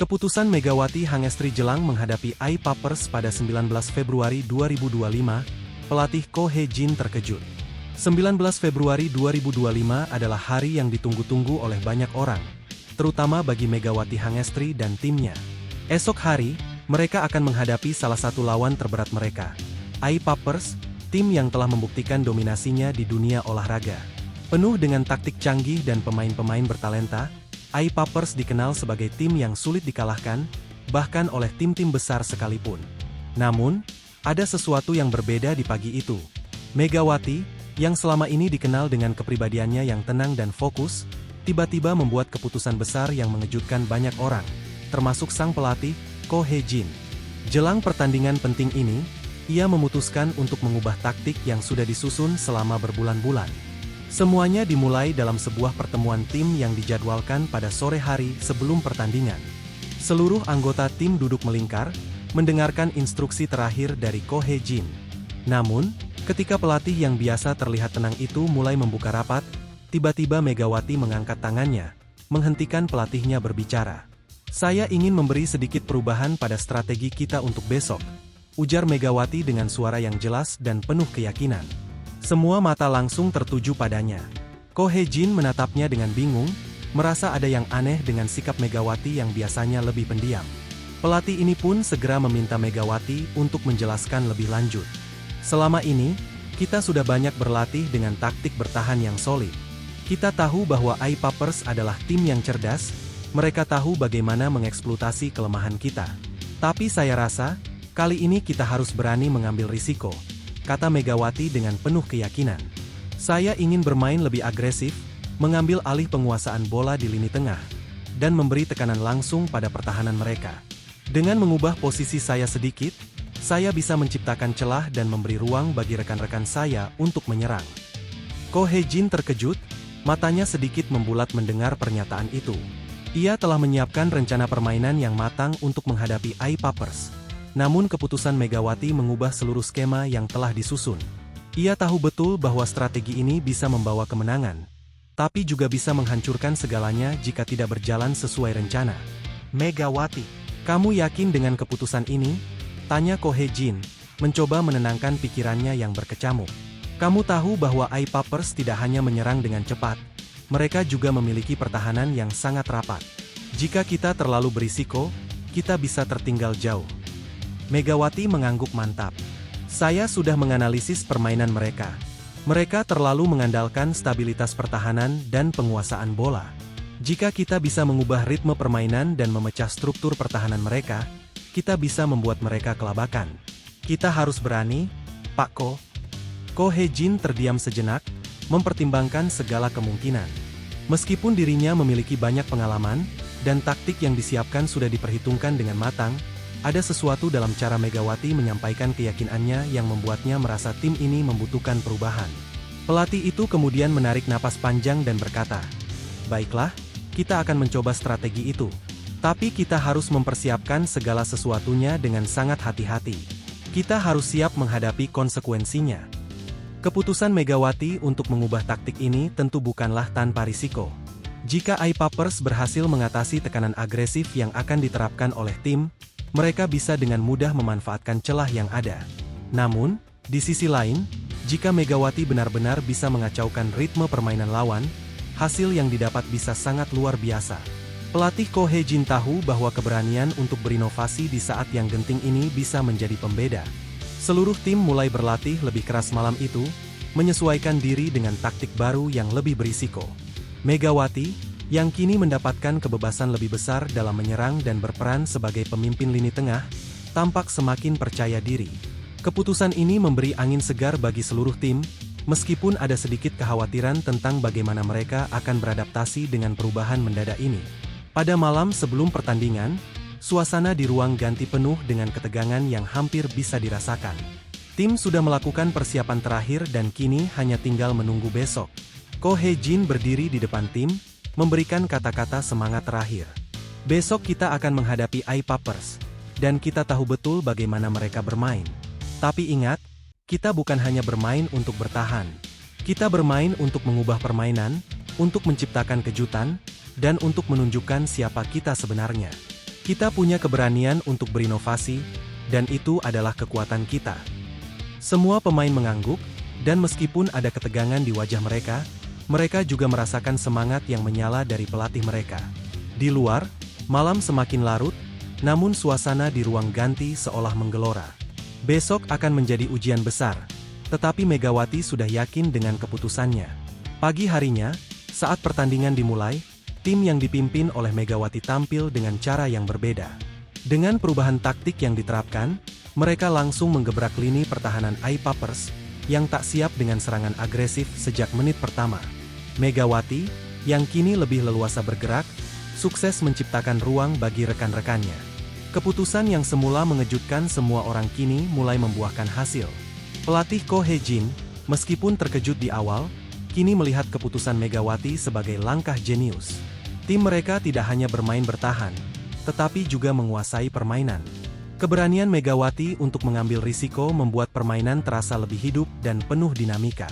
Keputusan Megawati Hangestri Jelang menghadapi AI Papers pada 19 Februari 2025, pelatih Ko Hee-jin terkejut. 19 Februari 2025 adalah hari yang ditunggu-tunggu oleh banyak orang, terutama bagi Megawati Hangestri dan timnya. Esok hari, mereka akan menghadapi salah satu lawan terberat mereka, AI Papers, tim yang telah membuktikan dominasinya di dunia olahraga. Penuh dengan taktik canggih dan pemain-pemain bertalenta, AI Papers dikenal sebagai tim yang sulit dikalahkan, bahkan oleh tim-tim besar sekalipun. Namun, ada sesuatu yang berbeda di pagi itu. Megawati, yang selama ini dikenal dengan kepribadiannya yang tenang dan fokus, tiba-tiba membuat keputusan besar yang mengejutkan banyak orang, termasuk sang pelatih, Ko Hee-jin. Jelang pertandingan penting ini, ia memutuskan untuk mengubah taktik yang sudah disusun selama berbulan-bulan. Semuanya dimulai dalam sebuah pertemuan tim yang dijadwalkan pada sore hari sebelum pertandingan. Seluruh anggota tim duduk melingkar, mendengarkan instruksi terakhir dari Ko Hee-jin. Namun, ketika pelatih yang biasa terlihat tenang itu mulai membuka rapat, tiba-tiba Megawati mengangkat tangannya, menghentikan pelatihnya berbicara. "Saya ingin memberi sedikit perubahan pada strategi kita untuk besok," ujar Megawati dengan suara yang jelas dan penuh keyakinan. Semua mata langsung tertuju padanya. Ko Hee-jin menatapnya dengan bingung, merasa ada yang aneh dengan sikap Megawati yang biasanya lebih pendiam. Pelatih ini pun segera meminta Megawati untuk menjelaskan lebih lanjut. "Selama ini, kita sudah banyak berlatih dengan taktik bertahan yang solid. Kita tahu bahwa AI Papers adalah tim yang cerdas, mereka tahu bagaimana mengeksploitasi kelemahan kita. Tapi saya rasa, kali ini kita harus berani mengambil risiko," kata Megawati dengan penuh keyakinan. "Saya ingin bermain lebih agresif, mengambil alih penguasaan bola di lini tengah, dan memberi tekanan langsung pada pertahanan mereka. Dengan mengubah posisi saya sedikit, saya bisa menciptakan celah dan memberi ruang bagi rekan-rekan saya untuk menyerang." Ko Hee-jin terkejut, matanya sedikit membulat mendengar pernyataan itu. Ia telah menyiapkan rencana permainan yang matang untuk menghadapi AI Papers. Namun keputusan Megawati mengubah seluruh skema yang telah disusun. Ia tahu betul bahwa strategi ini bisa membawa kemenangan, tapi juga bisa menghancurkan segalanya jika tidak berjalan sesuai rencana. "Megawati, kamu yakin dengan keputusan ini?" tanya Ko Hee-jin, mencoba menenangkan pikirannya yang berkecamuk. "Kamu tahu bahwa AI Papers tidak hanya menyerang dengan cepat, mereka juga memiliki pertahanan yang sangat rapat. Jika kita terlalu berisiko, kita bisa tertinggal jauh." Megawati mengangguk mantap. "Saya sudah menganalisis permainan mereka. Mereka terlalu mengandalkan stabilitas pertahanan dan penguasaan bola. Jika kita bisa mengubah ritme permainan dan memecah struktur pertahanan mereka, kita bisa membuat mereka kelabakan. Kita harus berani, Pak Ko." Ko Hee-jin terdiam sejenak, mempertimbangkan segala kemungkinan. Meskipun dirinya memiliki banyak pengalaman, dan taktik yang disiapkan sudah diperhitungkan dengan matang, ada sesuatu dalam cara Megawati menyampaikan keyakinannya yang membuatnya merasa tim ini membutuhkan perubahan. Pelatih itu kemudian menarik napas panjang dan berkata, "Baiklah, kita akan mencoba strategi itu. Tapi kita harus mempersiapkan segala sesuatunya dengan sangat hati-hati. Kita harus siap menghadapi konsekuensinya." Keputusan Megawati untuk mengubah taktik ini tentu bukanlah tanpa risiko. Jika AI Papers berhasil mengatasi tekanan agresif yang akan diterapkan oleh tim, mereka bisa dengan mudah memanfaatkan celah yang ada. Namun, di sisi lain, jika Megawati benar-benar bisa mengacaukan ritme permainan lawan, hasil yang didapat bisa sangat luar biasa. Pelatih Ko Hee-jin tahu bahwa keberanian untuk berinovasi di saat yang genting ini bisa menjadi pembeda. Seluruh tim mulai berlatih lebih keras malam itu, menyesuaikan diri dengan taktik baru yang lebih berisiko. Megawati, yang kini mendapatkan kebebasan lebih besar dalam menyerang dan berperan sebagai pemimpin lini tengah, tampak semakin percaya diri. Keputusan ini memberi angin segar bagi seluruh tim, meskipun ada sedikit kekhawatiran tentang bagaimana mereka akan beradaptasi dengan perubahan mendadak ini. Pada malam sebelum pertandingan, suasana di ruang ganti penuh dengan ketegangan yang hampir bisa dirasakan. Tim sudah melakukan persiapan terakhir dan kini hanya tinggal menunggu besok. Ko Hee-jin berdiri di depan tim, memberikan kata-kata semangat terakhir. "Besok kita akan menghadapi AI Papers, dan kita tahu betul bagaimana mereka bermain. Tapi ingat, kita bukan hanya bermain untuk bertahan. Kita bermain untuk mengubah permainan, untuk menciptakan kejutan, dan untuk menunjukkan siapa kita sebenarnya." Kita punya keberanian untuk berinovasi, dan itu adalah kekuatan kita. Semua pemain mengangguk, dan meskipun ada ketegangan di wajah mereka, mereka juga merasakan semangat yang menyala dari pelatih mereka. Di luar, malam semakin larut, namun suasana di ruang ganti seolah menggelora. Besok akan menjadi ujian besar, tetapi Megawati sudah yakin dengan keputusannya. Pagi harinya, saat pertandingan dimulai, tim yang dipimpin oleh Megawati tampil dengan cara yang berbeda. Dengan perubahan taktik yang diterapkan, mereka langsung menggebrak lini pertahanan I-Papers, yang tak siap dengan serangan agresif sejak menit pertama. Megawati, yang kini lebih leluasa bergerak, sukses menciptakan ruang bagi rekan-rekannya. Keputusan yang semula mengejutkan semua orang kini mulai membuahkan hasil. Pelatih Ko Hye-jin, meskipun terkejut di awal, kini melihat keputusan Megawati sebagai langkah jenius. Tim mereka tidak hanya bermain bertahan, tetapi juga menguasai permainan. Keberanian Megawati untuk mengambil risiko membuat permainan terasa lebih hidup dan penuh dinamika.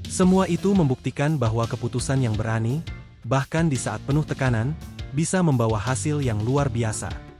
Semua itu membuktikan bahwa keputusan yang berani, bahkan di saat penuh tekanan, bisa membawa hasil yang luar biasa.